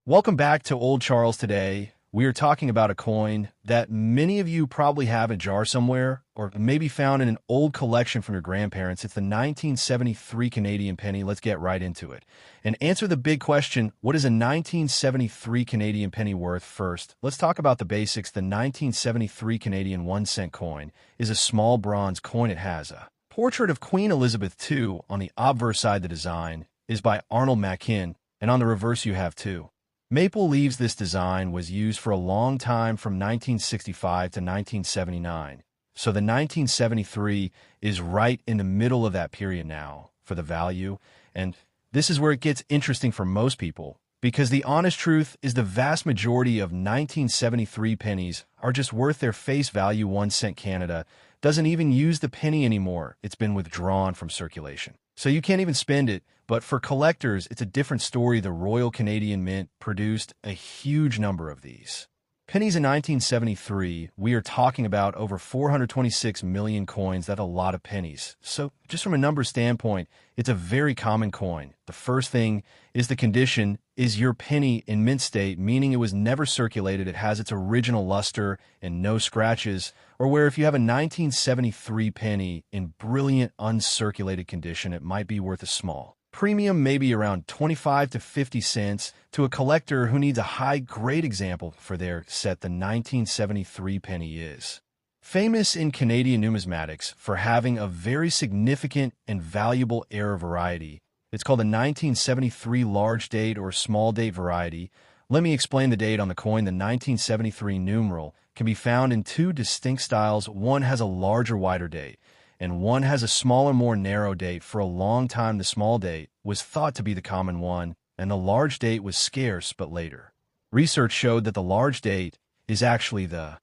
Welcome back to Old Charles today. We are talking about a coin that many of you probably have in a jar somewhere, or maybe found in an old collection from your grandparents. It's the 1973 Canadian penny. Let's get right into it. And answer the big question, what is a 1973 Canadian penny worth first? Let's talk about the basics. The 1973 Canadian 1-cent coin is a small bronze coin. It has a portrait of Queen Elizabeth II. On the obverse side, the design is by Arnold Mackin, and on the reverse you have two maple leaves. This design was used for a long time from 1965 to 1979. So the 1973 is right in the middle of that period now for the value. And this is where it gets interesting for most people, because the honest truth is the vast majority of 1973 pennies are just worth their face value. 1 cent Canada doesn't even use the penny anymore. It's been withdrawn from circulation, so you can't even spend it. But for collectors, it's a different story. The Royal Canadian Mint produced a huge number of these pennies in 1973. We are talking about over 426 million coins. That's a lot of pennies. So just from a number standpoint, it's a very common coin. The first thing is the condition. Is your penny in mint state, meaning it was never circulated, it has its original luster and no scratches? Or where if you have a 1973 penny in brilliant uncirculated condition, it might be worth a small premium, maybe around 25 to 50 cents. To a collector who needs a high-grade example for their set, the 1973 penny is famous in Canadian numismatics for having a very significant and valuable era variety. It's called the 1973 large date or small date variety. Let me explain the date on the coin. The 1973 numeral can be found in two distinct styles. One has a larger, wider date, and one has a smaller, more narrow date. For a long time, the small date was thought to be the common one, and the large date was scarce, but later research showed that the large date is actually the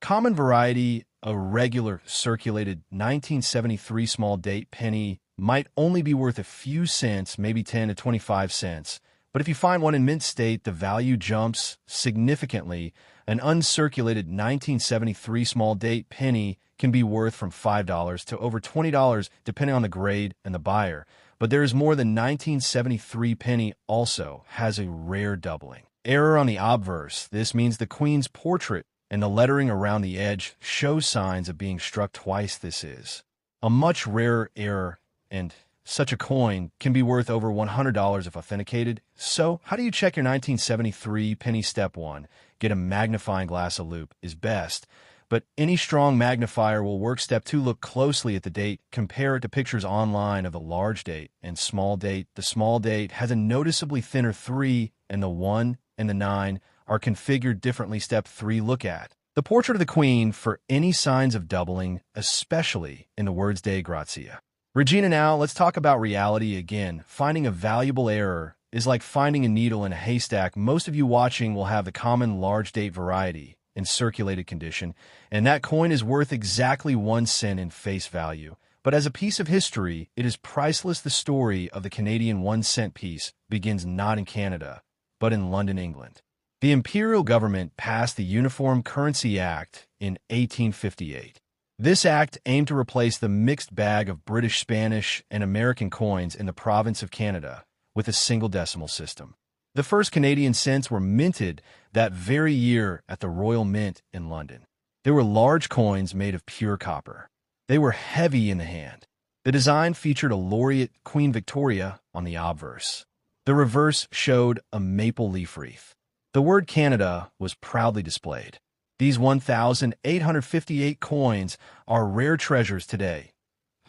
common variety. A regular circulated 1973 small date penny might only be worth a few cents, maybe 10 to 25 cents. But if you find one in mint state, the value jumps significantly. An uncirculated 1973 small date penny can be worth from $5 to over $20, depending on the grade and the buyer. But there is more. Than 1973 penny also has a rare doubling error on the obverse. This means the Queen's portrait and the lettering around the edge shows signs of being struck twice. This is a much rarer error, and such a coin can be worth over $100 if authenticated. So how do you check your 1973 penny? Step 1, get a magnifying glass. A loupe is best, but any strong magnifier will work. Step 2, look closely at the date. Compare it to pictures online of the large date and small date. The small date has a noticeably thinner 3, and the 1 and the 9 are configured differently. Step 3, look at the portrait of the Queen for any signs of doubling, especially in the words "de grazia Regina." Now, let's talk about reality again. Finding a valuable error is like finding a needle in a haystack. Most of you watching will have the common large date variety in circulated condition, and that coin is worth exactly 1 cent in face value. But as a piece of history, it is priceless. The story of the Canadian 1-cent piece begins not in Canada, but in London, England. The Imperial government passed the Uniform Currency Act in 1858. This act aimed to replace the mixed bag of British, Spanish, and American coins in the province of Canada with a single decimal system. The first Canadian cents were minted that very year at the Royal Mint in London. They were large coins made of pure copper. They were heavy in the hand. The design featured a laureate, Queen Victoria, on the obverse. The reverse showed a maple leaf wreath. The word Canada was proudly displayed. These 1,858 coins are rare treasures today.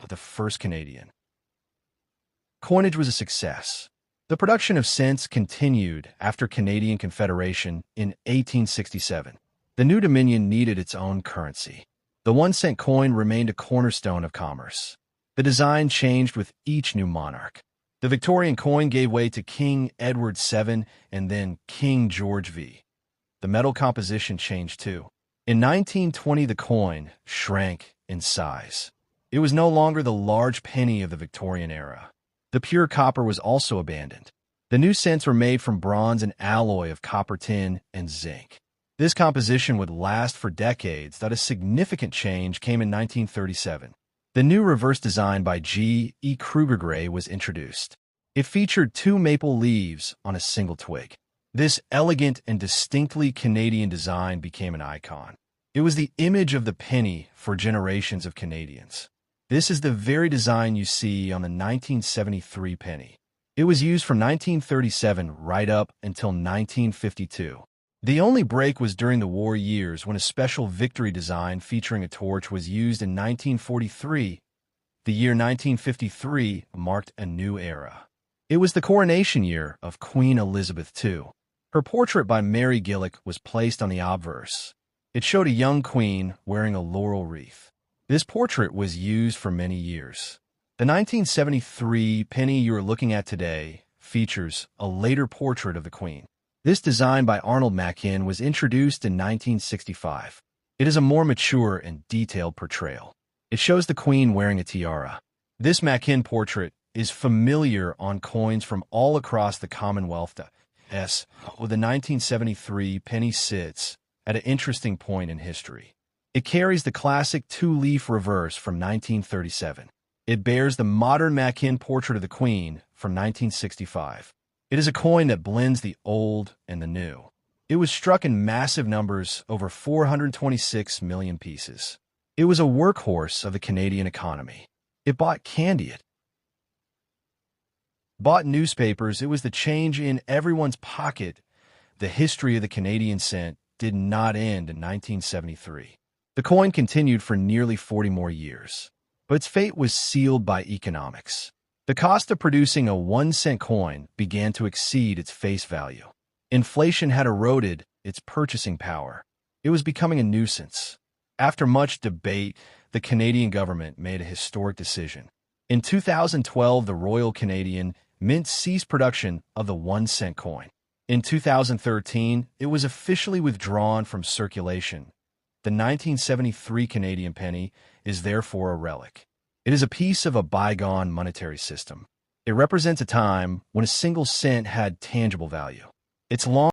The first Canadian coinage was a success. The production of cents continued after Canadian Confederation in 1867. The new Dominion needed its own currency. The 1-cent coin remained a cornerstone of commerce. The design changed with each new monarch. The Victorian coin gave way to King Edward VII and then King George V. The metal composition changed too. In 1920, the coin shrank in size. It was no longer the large penny of the Victorian era. The pure copper was also abandoned. The new cents were made from bronze and alloy of copper, tin, and zinc. This composition would last for decades. That a significant change came in 1937. The new reverse design by G. E. Kruger Gray was introduced. It featured two maple leaves on a single twig. This elegant and distinctly Canadian design became an icon. It was the image of the penny for generations of Canadians. This is the very design you see on the 1973 penny. It was used from 1937 right up until 1952. The only break was during the war years when a special victory design featuring a torch was used in 1943. The year 1953 marked a new era. It was the coronation year of Queen Elizabeth II. Her portrait by Mary Gillick was placed on the obverse. It showed a young queen wearing a laurel wreath. This portrait was used for many years. The 1973 penny you are looking at today features a later portrait of the queen. This design by Arnold Machin was introduced in 1965. It is a more mature and detailed portrayal. It shows the queen wearing a tiara. This Machin portrait is familiar on coins from all across the Commonwealth. The 1973 penny sits at an interesting point in history. It carries the classic two-leaf reverse from 1937. It bears the modern Machin portrait of the Queen from 1965. It is a coin that blends the old and the new. It was struck in massive numbers, over 426 million pieces. It was a workhorse of the Canadian economy. It bought candy. It bought newspapers. It was the change in everyone's pocket. The history of the Canadian cent did not end in 1973. The coin continued for nearly 40 more years, but its fate was sealed by economics. The cost of producing a 1-cent coin began to exceed its face value. Inflation had eroded its purchasing power. It was becoming a nuisance. After much debate, the Canadian government made a historic decision. In 2012, the Royal Canadian Mint ceased production of the 1-cent coin. In 2013, it was officially withdrawn from circulation. The 1973 Canadian penny is therefore a relic. It is a piece of a bygone monetary system. It represents a time when a single cent had tangible value. Its long